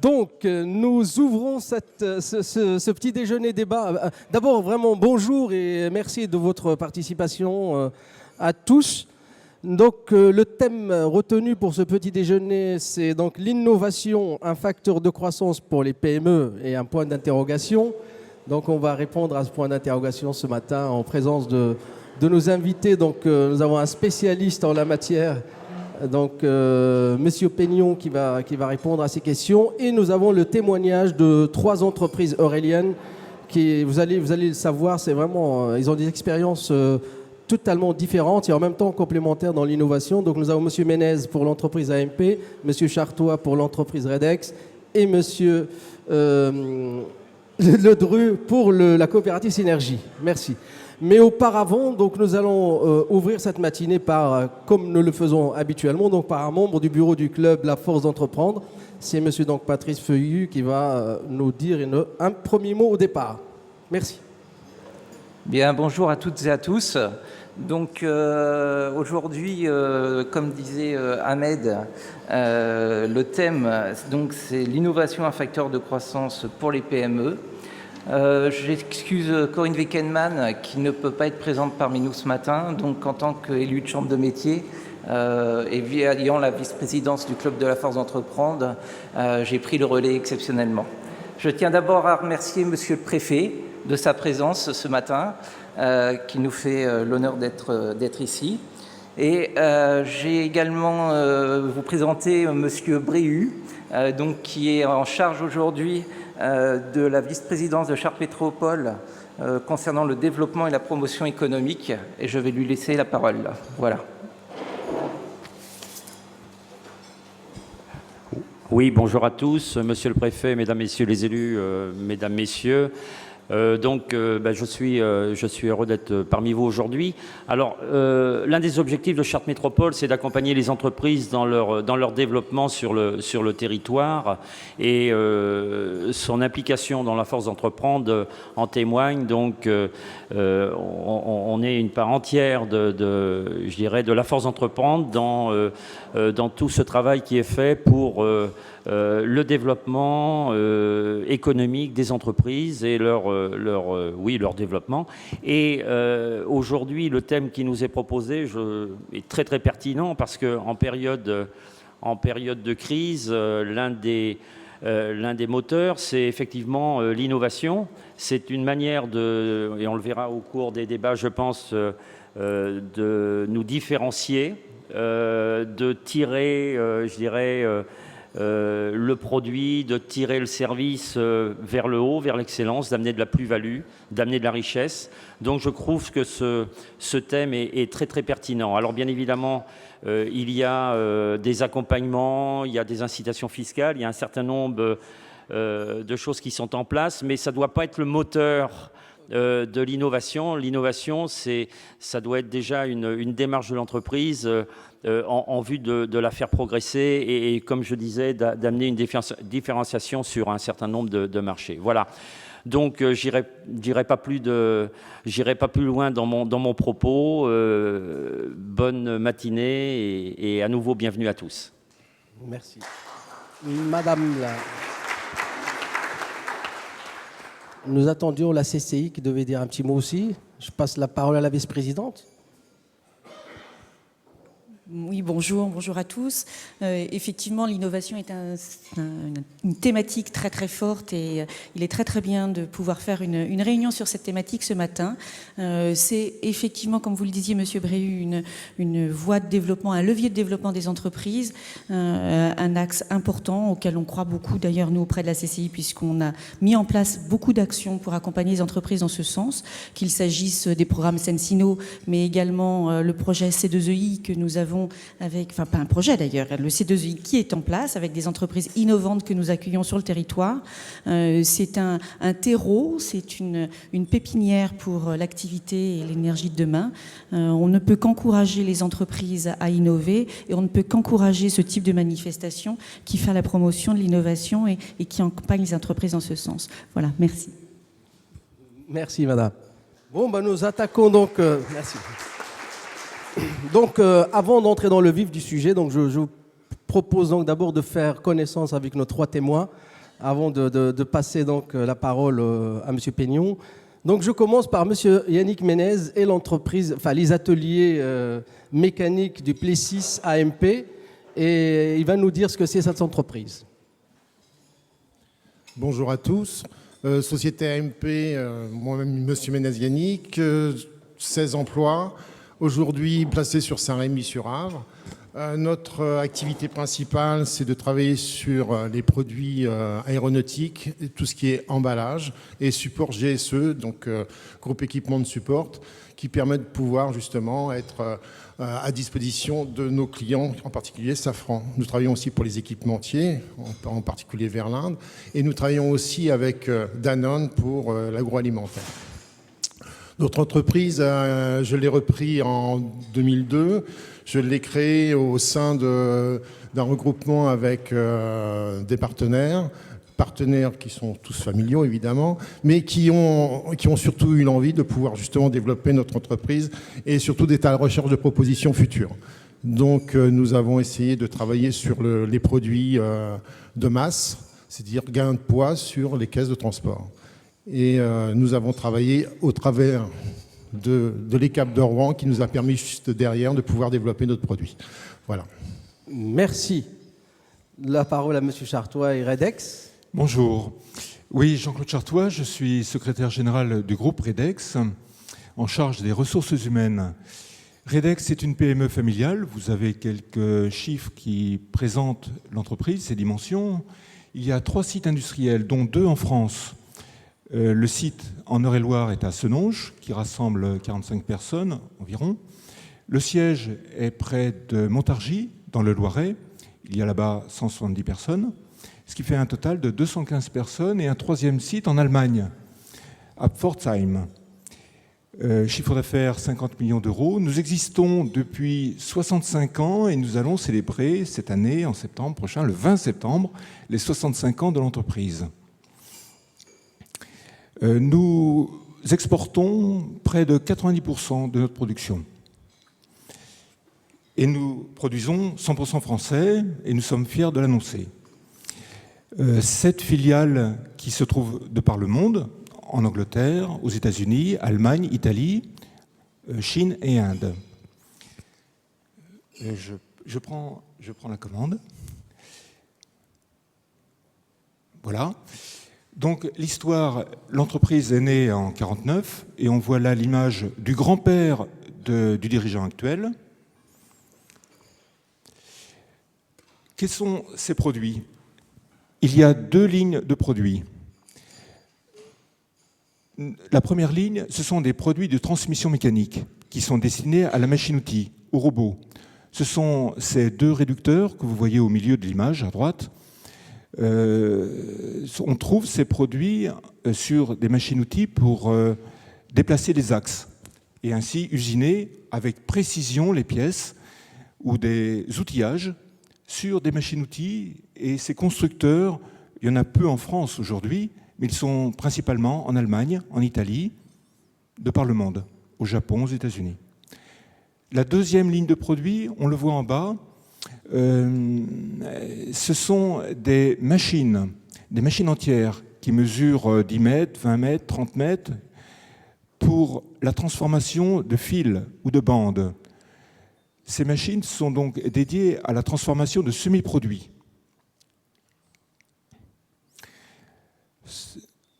Donc, nous ouvrons ce petit déjeuner débat. D'abord, vraiment bonjour et merci de votre participation à tous. Donc, le thème retenu pour ce petit déjeuner, c'est donc l'innovation, un facteur de croissance pour les PME et un point d'interrogation. Donc, on va répondre à ce point d'interrogation ce matin en présence de nos invités. Donc, nous avons un spécialiste en la matière. Donc, Monsieur Peignon qui va répondre à ces questions. Et nous avons le témoignage de 3 entreprises euréliennes qui, vous allez le savoir, c'est vraiment, ils ont des expériences totalement différentes et en même temps complémentaires dans l'innovation. Donc, nous avons Monsieur Ménez pour l'entreprise AMP, Monsieur Chartois pour l'entreprise Redex et Monsieur Ledru pour la coopérative Synergie. Merci. Mais auparavant, donc, nous allons ouvrir cette matinée par, comme nous le faisons habituellement, donc par un membre du bureau du club La Force d'Entreprendre. C'est Monsieur donc Patrice Feuillu qui va nous dire un premier mot au départ. Merci. Bien, bonjour à toutes et à tous. Donc aujourd'hui, comme disait Ahmed, le thème, donc, c'est l'innovation, un facteur de croissance pour les PME. J'excuse Corinne Weckenmann qui ne peut pas être présente parmi nous ce matin. Donc en tant qu'élue de chambre de métier et ayant la vice-présidence du Club de la Force d'Entreprendre, j'ai pris le relais exceptionnellement. Je tiens d'abord à remercier Monsieur le Préfet de sa présence ce matin, qui nous fait l'honneur d'être ici. Et j'ai également vous présenter Monsieur Bréhu, donc, qui est en charge aujourd'hui de la vice-présidence de Chartres Métropole concernant le développement et la promotion économique. Et je vais lui laisser la parole. Voilà. Oui, bonjour à tous, Monsieur le Préfet, Mesdames, Messieurs les élus, Mesdames, Messieurs. Je suis heureux d'être parmi vous aujourd'hui. Alors, l'un des objectifs de Chartres Métropole, c'est d'accompagner les entreprises dans leur développement sur le territoire, et son implication dans la force d'entreprendre en témoigne. Donc, on est une part entière de la force d'entreprendre dans tout ce travail qui est fait pour le développement économique des entreprises et leur développement. Et aujourd'hui, le thème qui nous est proposé est très très pertinent parce qu'en période de crise, l'un des moteurs, c'est effectivement l'innovation. C'est une manière et on le verra au cours des débats, je pense, de nous différencier, de tirer, le produit, de tirer le service vers le haut, vers l'excellence, d'amener de la plus-value, d'amener de la richesse. Donc je trouve que ce thème est très très pertinent. Alors bien évidemment, il y a des accompagnements, il y a des incitations fiscales, il y a un certain nombre de choses qui sont en place, mais ça ne doit pas être le moteur de l'innovation. L'innovation, ça doit être déjà une démarche de l'entreprise en vue de la faire progresser et comme je disais, d'amener une différenciation sur un certain nombre de marchés. Voilà. Donc, j'irai pas plus loin dans mon propos. Bonne matinée et à nouveau bienvenue à tous. Merci. Madame Nous attendions la CCI qui devait dire un petit mot aussi. Je passe la parole à la vice-présidente. Oui, bonjour à tous. Effectivement, l'innovation est une thématique très très forte et il est très très bien de pouvoir faire une réunion sur cette thématique ce matin. C'est effectivement, comme vous le disiez, Monsieur Bréhu, une voie de développement, un levier de développement des entreprises, un axe important auquel on croit beaucoup d'ailleurs nous auprès de la CCI puisqu'on a mis en place beaucoup d'actions pour accompagner les entreprises dans ce sens, qu'il s'agisse des programmes Sensino, mais également le projet C2EI que nous avons enfin pas un projet d'ailleurs, le C2I qui est en place avec des entreprises innovantes que nous accueillons sur le territoire. C'est un terreau, c'est une pépinière pour l'activité et l'énergie de demain. On ne peut qu'encourager les entreprises à innover et on ne peut qu'encourager ce type de manifestation qui fait la promotion de l'innovation et qui accompagne les entreprises dans ce sens. Voilà, merci. Merci madame. Bon, nous attaquons donc... merci. Donc, avant d'entrer dans le vif du sujet, donc je vous propose donc d'abord de faire connaissance avec nos 3 témoins. avant de passer donc la parole à M. Peignon. Donc je commence par M. Yannick Ménez et l'entreprise, enfin les ateliers mécaniques du Plessis AMP, et il va nous dire ce que c'est cette entreprise. Bonjour à tous. Société AMP, moi-même M. Ménez Yannick, 16 emplois, aujourd'hui placés sur Saint-Rémy-sur-Avre. Notre activité principale, c'est de travailler sur les produits aéronautiques, tout ce qui est emballage et support GSE, donc groupe équipement de support, qui permet de pouvoir justement être à disposition de nos clients, en particulier Safran. Nous travaillons aussi pour les équipementiers, en particulier vers l'Inde, et nous travaillons aussi avec Danone pour l'agroalimentaire. Notre entreprise, je l'ai repris en 2002. Je l'ai créée au sein d'un regroupement avec des partenaires qui sont tous familiaux évidemment, mais qui ont surtout eu l'envie de pouvoir justement développer notre entreprise et surtout d'être à la recherche de propositions futures. Donc nous avons essayé de travailler sur les produits de masse, c'est-à-dire gain de poids sur les caisses de transport. Et nous avons travaillé au travers de l'ECAP de Rouen qui nous a permis juste derrière de pouvoir développer notre produit. Voilà. Merci. La parole à M. Chartois et Redex. Bonjour. Oui, Jean-Claude Chartois, je suis secrétaire général du groupe Redex, en charge des ressources humaines. Redex est une PME familiale. Vous avez quelques chiffres qui présentent l'entreprise, ses dimensions. Il y a 3 sites industriels, dont 2 en France. Le site en Eure-et-Loire est à Senonches, qui rassemble 45 personnes environ. Le siège est près de Montargis, dans le Loiret. Il y a là-bas 170 personnes, ce qui fait un total de 215 personnes, et un 3e site en Allemagne, à Pforzheim. Chiffre d'affaires 50 millions d'euros. Nous existons depuis 65 ans et nous allons célébrer cette année, en septembre prochain, le 20 septembre, les 65 ans de l'entreprise. Nous exportons près de 90% de notre production. Et nous produisons 100% français, et nous sommes fiers de l'annoncer. 7 filiales qui se trouvent de par le monde, en Angleterre, aux États-Unis, Allemagne, Italie, Chine et Inde. Je prends la commande. Voilà. Donc l'histoire, l'entreprise est née en 1949 et on voit là l'image du grand-père du dirigeant actuel. Quels sont ces produits ? Il y a 2 lignes de produits. La première ligne, ce sont des produits de transmission mécanique qui sont destinés à la machine-outil, au robot. Ce sont ces 2 réducteurs que vous voyez au milieu de l'image, à droite. On trouve ces produits sur des machines-outils pour déplacer les axes et ainsi usiner avec précision les pièces ou des outillages sur des machines-outils. Et ces constructeurs, il y en a peu en France aujourd'hui, mais ils sont principalement en Allemagne, en Italie, de par le monde, au Japon, aux États-Unis. La 2e ligne de produits, on le voit en bas, ce sont des machines entières qui mesurent 10 mètres, 20 mètres, 30 mètres pour la transformation de fils ou de bandes. Ces machines sont donc dédiées à la transformation de semi-produits.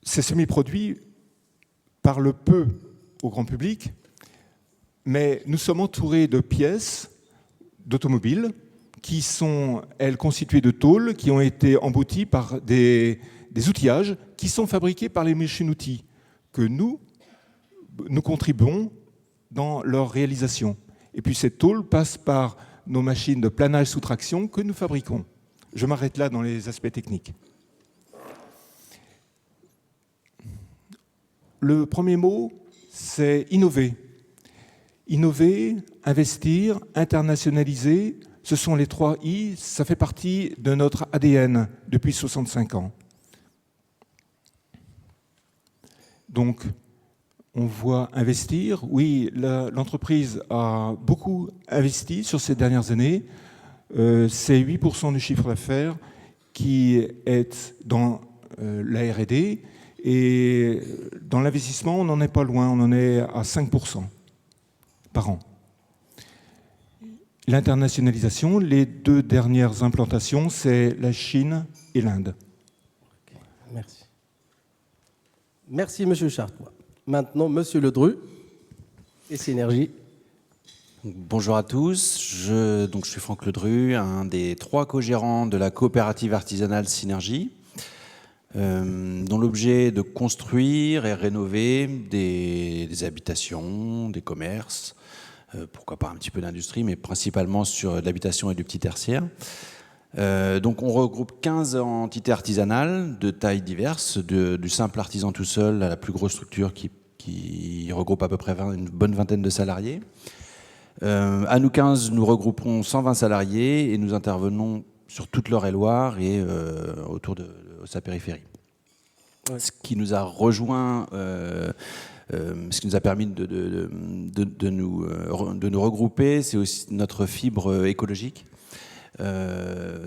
Ces semi-produits parlent peu au grand public, mais nous sommes entourés de pièces d'automobiles qui sont, elles, constituées de tôles qui ont été embouties par des outillages qui sont fabriqués par les machines-outils que nous contribuons dans leur réalisation. Et puis cette tôle passe par nos machines de planage sous traction que nous fabriquons. Je m'arrête là dans les aspects techniques. Le premier mot, c'est innover. Innover, investir, internationaliser, ce sont les 3 I, ça fait partie de notre ADN depuis 65 ans. Donc, on voit investir. Oui, l'entreprise a beaucoup investi sur ces dernières années. C'est 8% du chiffre d'affaires qui est dans la R&D, et dans l'investissement, on n'en est pas loin, on en est à 5% par an. L'internationalisation, les 2 dernières implantations, c'est la Chine et l'Inde. Okay, merci. Merci, Monsieur Chartois. Maintenant, Monsieur Ledru et Synergie. Bonjour à tous, je suis Franck Ledru, un des 3 co-gérants de la coopérative artisanale Synergie, dont l'objet est de construire et rénover des habitations, des commerces, pourquoi pas un petit peu d'industrie, mais principalement sur de l'habitation et du petit tertiaire. Donc on regroupe 15 entités artisanales de tailles diverses, du simple artisan tout seul à la plus grosse structure qui regroupe à peu près une bonne vingtaine de salariés. À nous 15, nous regroupons 120 salariés et nous intervenons sur toute l'Eure-et-Loire et autour de sa périphérie. Ouais. Ce qui nous a rejoint, ce qui nous a permis de nous regrouper, c'est aussi notre fibre écologique.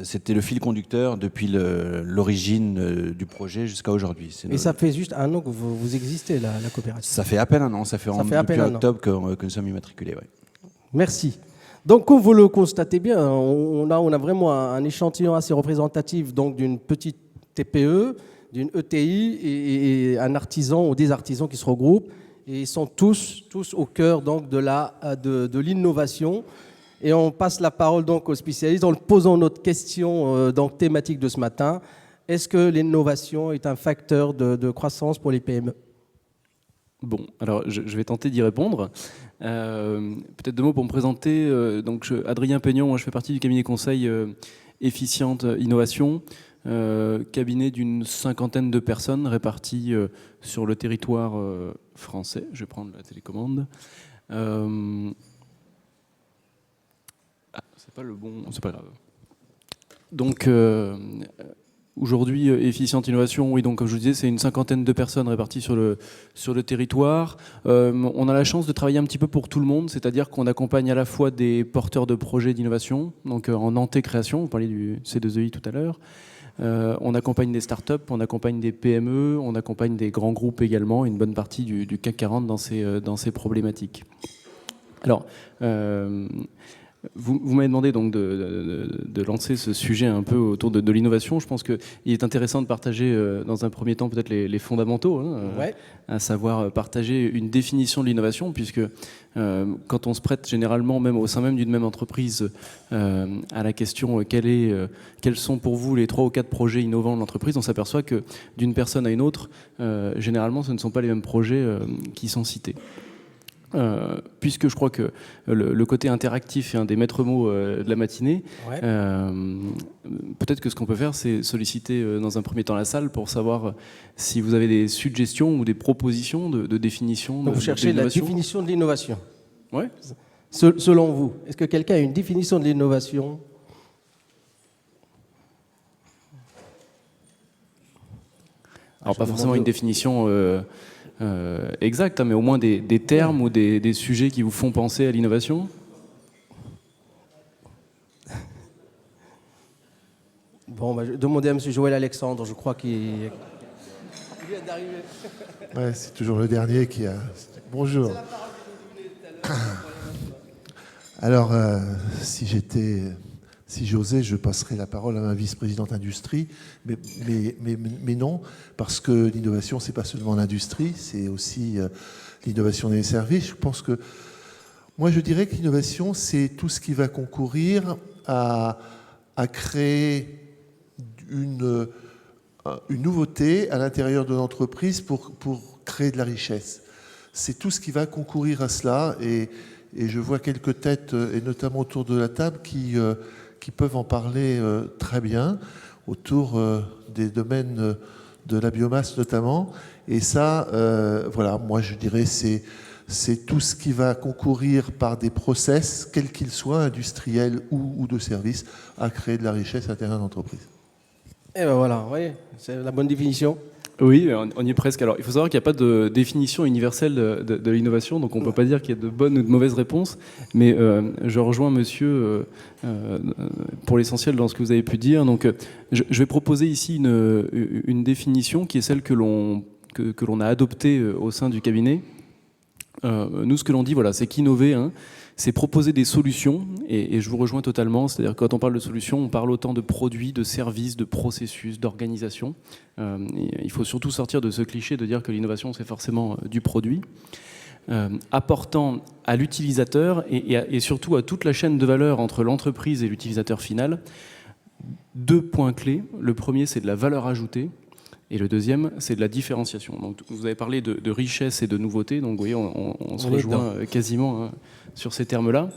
C'était le fil conducteur depuis l'origine du projet jusqu'à aujourd'hui. Et ça fait juste 1 an que vous existez, la coopérative? Ça fait à peine 1 an, depuis octobre que nous sommes immatriculés. Ouais. Merci. Donc, comme vous le constatez bien, on a vraiment un échantillon assez représentatif d'une petite TPE, d'une ETI et un artisan ou des artisans qui se regroupent. Et ils sont tous au cœur donc, de l'innovation. Et on passe la parole donc aux spécialistes en posant notre question thématique de ce matin. Est-ce que l'innovation est un facteur de croissance pour les PME ? Bon, alors je vais tenter d'y répondre. Peut-être 2 mots pour me présenter. Adrien Peignon, moi je fais partie du cabinet conseil Efficiente Innovation, cabinet d'une 50aine de personnes réparties sur le territoire français. Je vais prendre la télécommande. C'est pas le bon, c'est pas grave. Donc aujourd'hui, Efficiente Innovation, oui, donc comme je vous disais, c'est une 50aine de personnes réparties sur le territoire. On a la chance de travailler un petit peu pour tout le monde, c'est-à-dire qu'on accompagne à la fois des porteurs de projets d'innovation, donc en anté-création, on parlait du C2EI tout à l'heure. On accompagne des startups, on accompagne des PME, on accompagne des grands groupes également, une bonne partie du CAC 40 dans ces problématiques. Alors, vous m'avez demandé donc de lancer ce sujet un peu autour de l'innovation. Je pense qu'il est intéressant de partager dans un premier temps peut-être les fondamentaux, ouais. À savoir partager une définition de l'innovation, puisque quand on se prête généralement, même au sein même d'une même entreprise, à la question quels sont pour vous les 3 ou 4 projets innovants de l'entreprise, on s'aperçoit que d'une personne à une autre, généralement ce ne sont pas les mêmes projets qui sont cités. Puisque je crois que le côté interactif est un des maîtres mots de la matinée, ouais. Peut-être que ce qu'on peut faire, c'est solliciter dans un premier temps la salle pour savoir si vous avez des suggestions ou des propositions de définition. Donc vous cherchez la définition de l'innovation. Oui. Selon vous, est-ce que quelqu'un a une définition de l'innovation ? Alors pas forcément une définition exact, mais au moins des termes ou des sujets qui vous font penser à l'innovation. Bon, je vais demander à M. Joël Alexandre, je crois qu'il vient d'arriver. Ouais, c'est toujours le dernier qui a... Bonjour. Alors, si j'osais, je passerais la parole à ma vice-présidente industrie, mais non, parce que l'innovation, c'est pas seulement l'industrie, c'est aussi l'innovation des services. Je pense que, moi, je dirais que l'innovation, c'est tout ce qui va concourir à créer une nouveauté à l'intérieur de l'entreprise pour créer de la richesse. C'est tout ce qui va concourir à cela, et je vois quelques têtes, et notamment autour de la table, qui peuvent en parler très bien, autour des domaines de la biomasse notamment. Et ça, voilà, moi je dirais c'est tout ce qui va concourir par des process, quels qu'ils soient, industriels ou de services, à créer de la richesse à l'intérieur de l'entreprise. Et ben voilà, oui, c'est la bonne définition. Oui, on y est presque. Alors, il faut savoir qu'il n'y a pas de définition universelle de l'innovation, donc on ne peut pas dire qu'il y a de bonnes ou de mauvaises réponses. Mais je rejoins monsieur pour l'essentiel dans ce que vous avez pu dire. Donc, je vais proposer ici une définition qui est celle que l'on a adoptée au sein du cabinet. Nous, ce que l'on dit, voilà, c'est qu'innover, hein, c'est proposer des solutions, et je vous rejoins totalement, c'est-à-dire que quand on parle de solutions, on parle autant de produits, de services, de processus, d'organisation. Il faut surtout sortir de ce cliché de dire que l'innovation, c'est forcément du produit. Apportant à l'utilisateur et surtout à toute la chaîne de valeur entre l'entreprise et l'utilisateur final, 2 points clés. Le premier, c'est de la valeur ajoutée. Et le deuxième, c'est de la différenciation. Donc, vous avez parlé de richesse et de nouveauté, donc vous voyez, on se rejoint quasiment hein, sur ces termes-là.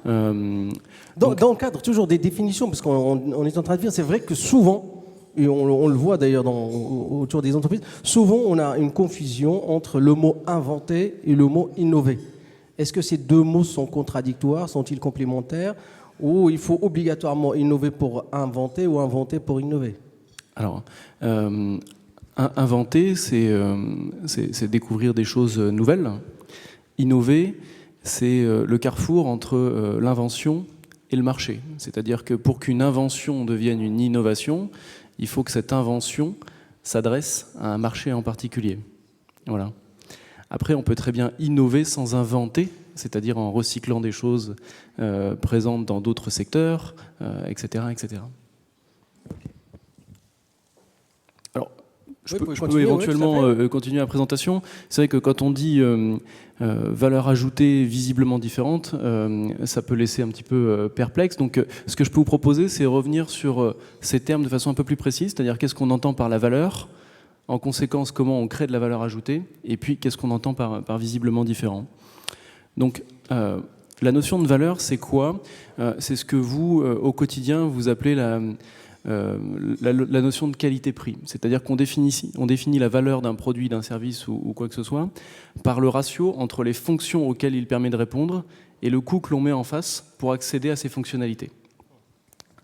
Dans le cadre toujours des définitions, parce qu'on est en train de dire, c'est vrai que souvent, et on le voit d'ailleurs autour des entreprises, souvent on a une confusion entre le mot inventer et le mot innover. Est-ce que ces deux mots sont contradictoires, sont-ils complémentaires, ou il faut obligatoirement innover pour inventer ou inventer pour innover? Alors, inventer, c'est découvrir des choses nouvelles. Innover, c'est le carrefour entre l'invention et le marché. C'est-à-dire que pour qu'une invention devienne une innovation, il faut que cette invention s'adresse à un marché en particulier. Voilà. Après, on peut très bien innover sans inventer, c'est-à-dire en recyclant des choses présentes dans d'autres secteurs, etc., etc. Je peux éventuellement continuer la présentation. C'est vrai que quand on dit valeur ajoutée visiblement différente, ça peut laisser un petit peu perplexe. Donc ce que je peux vous proposer, c'est revenir sur ces termes de façon un peu plus précise, c'est-à-dire qu'est-ce qu'on entend par la valeur, en conséquence comment on crée de la valeur ajoutée, et puis qu'est-ce qu'on entend par visiblement différent. Donc la notion de valeur, c'est quoi? C'est ce que vous, au quotidien, vous appelez la notion de qualité-prix. C'est-à-dire qu'on définit la valeur d'un produit, d'un service ou quoi que ce soit par le ratio entre les fonctions auxquelles il permet de répondre et le coût que l'on met en face pour accéder à ces fonctionnalités.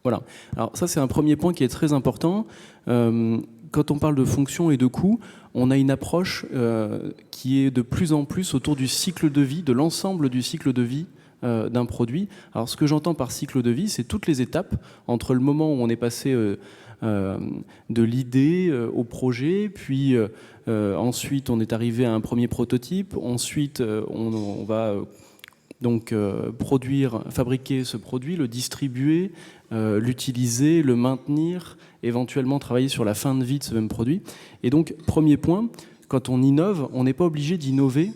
Voilà. Alors ça, c'est un premier point qui est très important. Quand on parle de fonctions et de coûts, on a une approche qui est de plus en plus autour du cycle de vie, de l'ensemble du cycle de vie d'un produit. Alors ce que j'entends par cycle de vie, c'est toutes les étapes entre le moment où on est passé de l'idée au projet, puis ensuite on est arrivé à un premier prototype, ensuite on va donc fabriquer ce produit, le distribuer, l'utiliser, le maintenir, éventuellement travailler sur la fin de vie de ce même produit. Et donc premier point, quand on innove, on n'est pas obligé d'innover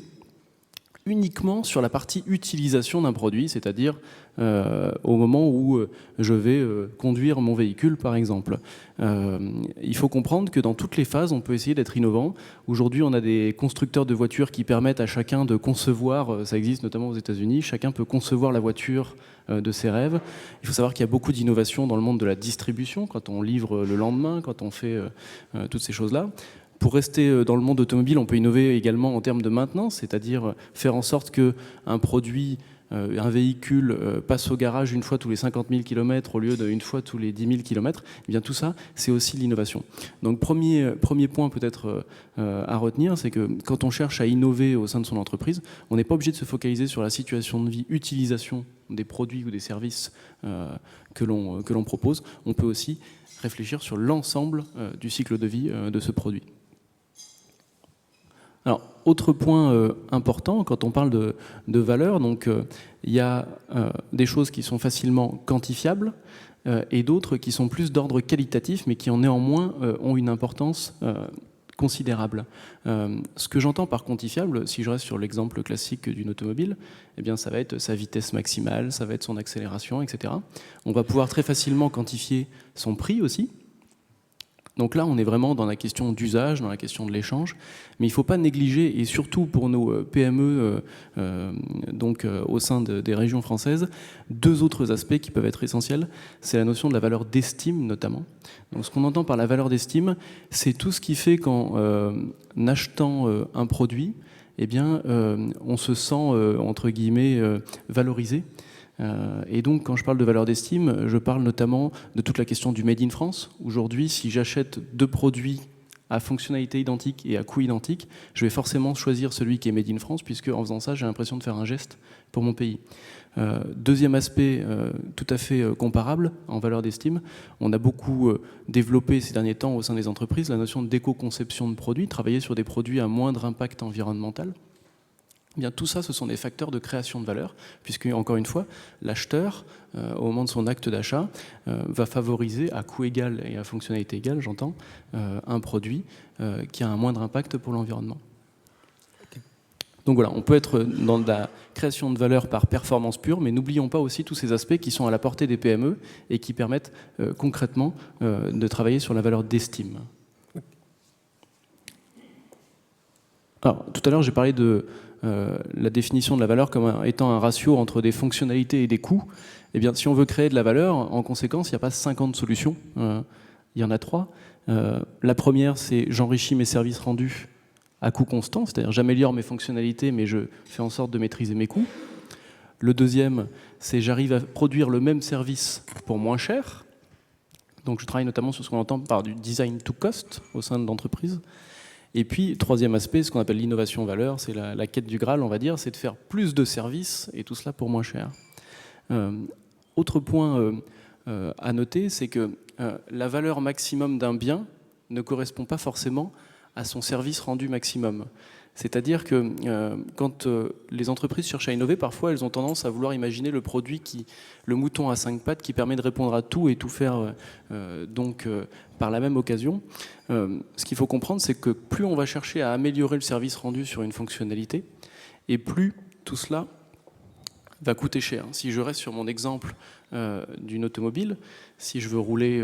uniquement sur la partie utilisation d'un produit, c'est-à-dire au moment où je vais conduire mon véhicule, par exemple. Il faut comprendre que dans toutes les phases, on peut essayer d'être innovant. Aujourd'hui, on a des constructeurs de voitures qui permettent à chacun de concevoir, ça existe notamment aux États-Unis, chacun peut concevoir la voiture de ses rêves. Il faut savoir qu'il y a beaucoup d'innovations dans le monde de la distribution, quand on livre le lendemain, quand on fait toutes ces choses-là. Pour rester dans le monde automobile, on peut innover également en termes de maintenance, c'est-à-dire faire en sorte qu'un produit, un véhicule passe au garage une fois tous les 50 000 km au lieu d'une fois tous les 10 000 km. Eh bien, tout ça, c'est aussi l'innovation. Donc premier point peut-être à retenir, c'est que quand on cherche à innover au sein de son entreprise, on n'est pas obligé de se focaliser sur la situation de vie, utilisation des produits ou des services que l'on propose. On peut aussi réfléchir sur l'ensemble du cycle de vie de ce produit. Alors, autre point important, quand on parle de valeur, donc il y a des choses qui sont facilement quantifiables et d'autres qui sont plus d'ordre qualitatif, mais qui en néanmoins ont une importance considérable. Ce que j'entends par quantifiable, si je reste sur l'exemple classique d'une automobile, eh bien ça va être sa vitesse maximale, ça va être son accélération, etc. On va pouvoir très facilement quantifier son prix aussi. Donc là, on est vraiment dans la question d'usage, dans la question de l'échange, mais il ne faut pas négliger, et surtout pour nos PME au sein des régions françaises, deux autres aspects qui peuvent être essentiels. C'est la notion de la valeur d'estime notamment. Donc ce qu'on entend par la valeur d'estime, c'est tout ce qui fait qu'en achetant un produit, eh bien, on se sent, entre guillemets, valorisé. Et donc, quand je parle de valeur d'estime, je parle notamment de toute la question du Made in France. Aujourd'hui, si j'achète deux produits à fonctionnalité identique et à coût identique, je vais forcément choisir celui qui est made in France, puisque en faisant ça, j'ai l'impression de faire un geste pour mon pays. Deuxième aspect tout à fait comparable en valeur d'estime, on a beaucoup développé ces derniers temps au sein des entreprises la notion d'éco-conception de produits, travailler sur des produits à moindre impact environnemental. Eh bien, tout ça, ce sont des facteurs de création de valeur, puisque, encore une fois, l'acheteur, au moment de son acte d'achat, va favoriser à coût égal et à fonctionnalité égale, j'entends, un produit qui a un moindre impact pour l'environnement. Donc voilà, on peut être dans de la création de valeur par performance pure, mais n'oublions pas aussi tous ces aspects qui sont à la portée des PME et qui permettent concrètement de travailler sur la valeur d'estime. Alors, tout à l'heure, j'ai parlé de la définition de la valeur comme étant un ratio entre des fonctionnalités et des coûts. Eh bien, si on veut créer de la valeur, en conséquence, il n'y a pas 50 solutions, il y en a 3. La première, c'est j'enrichis mes services rendus à coût constant, c'est-à-dire j'améliore mes fonctionnalités, mais je fais en sorte de maîtriser mes coûts. Le deuxième, c'est j'arrive à produire le même service pour moins cher. Donc je travaille notamment sur ce qu'on entend par du design to cost au sein de l'entreprise. Et puis, troisième aspect, ce qu'on appelle l'innovation-valeur, c'est la quête du Graal, on va dire, c'est de faire plus de services, et tout cela pour moins cher. Autre point à noter, c'est que la valeur maximum d'un bien ne correspond pas forcément à son service rendu maximum. C'est-à-dire que quand les entreprises cherchent à innover, parfois elles ont tendance à vouloir imaginer le produit, le mouton à 5 pattes qui permet de répondre à tout et tout faire par la même occasion. Ce qu'il faut comprendre, c'est que plus on va chercher à améliorer le service rendu sur une fonctionnalité, et plus tout cela va coûter cher. Si je reste sur mon exemple d'une automobile, si je veux rouler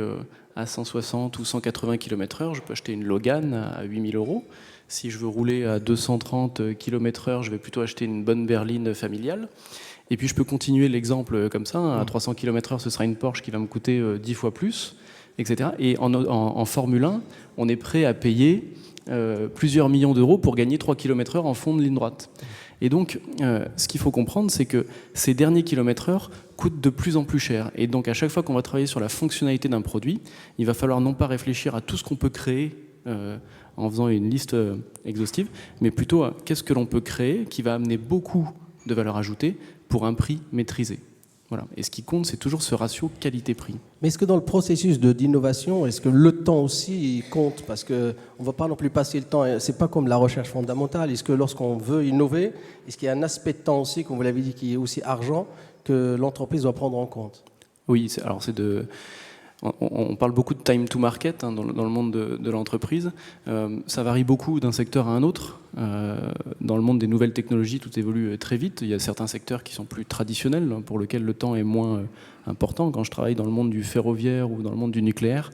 à 160 ou 180 km/h, je peux acheter une Logan à 8 000 €. Si je veux rouler à 230 km/h, je vais plutôt acheter une bonne berline familiale. Et puis je peux continuer l'exemple comme ça. À 300 km/h, ce sera une Porsche qui va me coûter 10 fois plus, etc. Et en Formule 1, on est prêt à payer plusieurs millions d'euros pour gagner 3 km/h en fond de ligne droite. Et donc, ce qu'il faut comprendre, c'est que ces derniers kilomètres-heure coûtent de plus en plus cher. Et donc, à chaque fois qu'on va travailler sur la fonctionnalité d'un produit, il va falloir non pas réfléchir à tout ce qu'on peut créer en faisant une liste exhaustive, mais plutôt à qu'est-ce que l'on peut créer qui va amener beaucoup de valeur ajoutée pour un prix maîtrisé. Voilà. Et ce qui compte, c'est toujours ce ratio qualité-prix. Mais est-ce que dans le processus d'innovation, est-ce que le temps aussi compte? Parce qu'on ne va pas non plus passer le temps, c'est pas comme la recherche fondamentale. Est-ce que lorsqu'on veut innover, est-ce qu'il y a un aspect de temps aussi, comme vous l'avez dit, qui est aussi argent, que l'entreprise doit prendre en compte? Oui, on parle beaucoup de time to market dans le monde de l'entreprise. Ça varie beaucoup d'un secteur à un autre. Dans le monde des nouvelles technologies, tout évolue très vite. Il y a certains secteurs qui sont plus traditionnels, pour lesquels le temps est moins important. Quand je travaille dans le monde du ferroviaire ou dans le monde du nucléaire,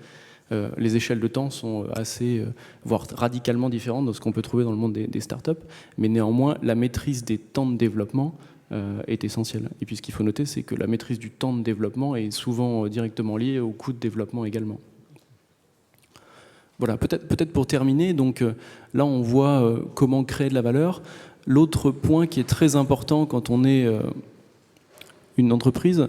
les échelles de temps sont assez, voire radicalement différentes de ce qu'on peut trouver dans le monde des startups. Mais néanmoins, la maîtrise des temps de développement est essentiel. Et puis ce qu'il faut noter, c'est que la maîtrise du temps de développement est souvent directement liée au coût de développement également. Voilà, peut-être pour terminer, donc là on voit comment créer de la valeur. L'autre point qui est très important quand on est une entreprise,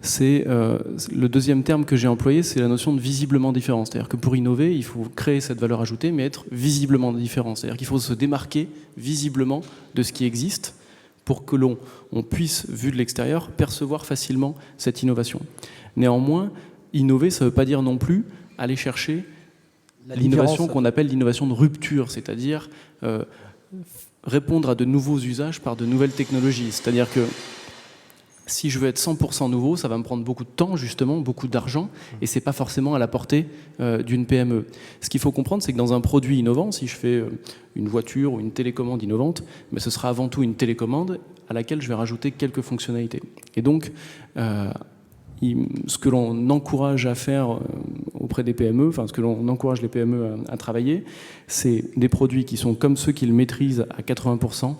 c'est le deuxième terme que j'ai employé, c'est la notion de visiblement différent. C'est-à-dire que pour innover, il faut créer cette valeur ajoutée, mais être visiblement différent. C'est-à-dire qu'il faut se démarquer visiblement de ce qui existe, pour que l'on puisse, vu de l'extérieur, percevoir facilement cette innovation. Néanmoins, innover, ça ne veut pas dire non plus aller chercher l'innovation qu'on appelle l'innovation de rupture, c'est-à-dire répondre à de nouveaux usages par de nouvelles technologies. C'est-à-dire que si je veux être 100% nouveau, ça va me prendre beaucoup de temps, justement, beaucoup d'argent, et ce n'est pas forcément à la portée d'une PME. Ce qu'il faut comprendre, c'est que dans un produit innovant, si je fais une voiture ou une télécommande innovante, mais ce sera avant tout une télécommande à laquelle je vais rajouter quelques fonctionnalités. Et donc, ce que l'on encourage à faire auprès des PME, enfin ce que l'on encourage les PME à travailler, c'est des produits qui sont comme ceux qu'ils maîtrisent à 80%,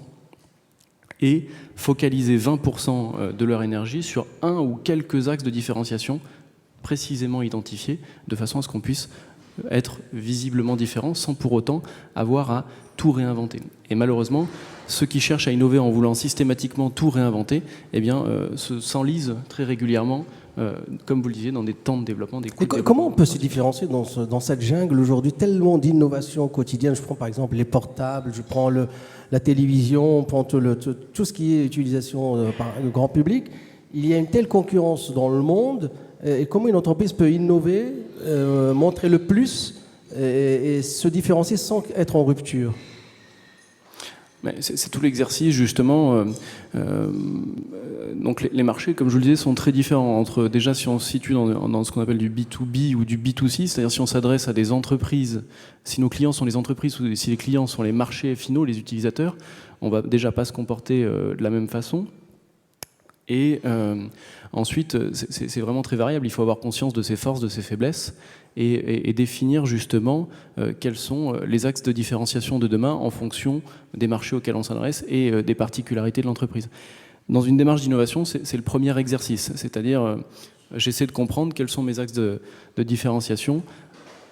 et focaliser 20% de leur énergie sur un ou quelques axes de différenciation précisément identifiés, de façon à ce qu'on puisse être visiblement différent sans pour autant avoir à tout réinventer. Et malheureusement, ceux qui cherchent à innover en voulant systématiquement tout réinventer, eh bien, s'enlisent très régulièrement, comme vous le disiez, dans des temps de développement, des coûts de développement. Comment on peut se différencier dans cette jungle aujourd'hui, tellement d'innovations quotidiennes? Je prends par exemple les portables, je prends la télévision, on prend tout ce qui est utilisation par le grand public. Il y a une telle concurrence dans le monde, et comment une entreprise peut innover, montrer le plus et se différencier sans être en rupture? C'est tout l'exercice justement. Donc les marchés, comme je vous le disais, sont très différents. Entre déjà, si on se situe dans ce qu'on appelle du B2B ou du B2C, c'est-à-dire si on s'adresse à des entreprises, si nos clients sont les entreprises ou si les clients sont les marchés finaux, les utilisateurs, on va déjà pas se comporter de la même façon. Et ensuite, c'est vraiment très variable. Il faut avoir conscience de ses forces, de ses faiblesses, et définir justement quels sont les axes de différenciation de demain en fonction des marchés auxquels on s'adresse et des particularités de l'entreprise. Dans une démarche d'innovation, c'est le premier exercice, c'est-à-dire j'essaie de comprendre quels sont mes axes de différenciation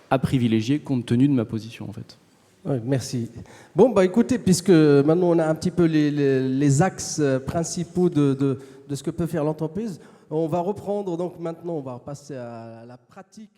à privilégier compte tenu de ma position en fait. Oui, merci. Bon, écoutez, puisque maintenant on a un petit peu les axes principaux de ce que peut faire l'entreprise, on va reprendre, donc maintenant on va passer à la pratique.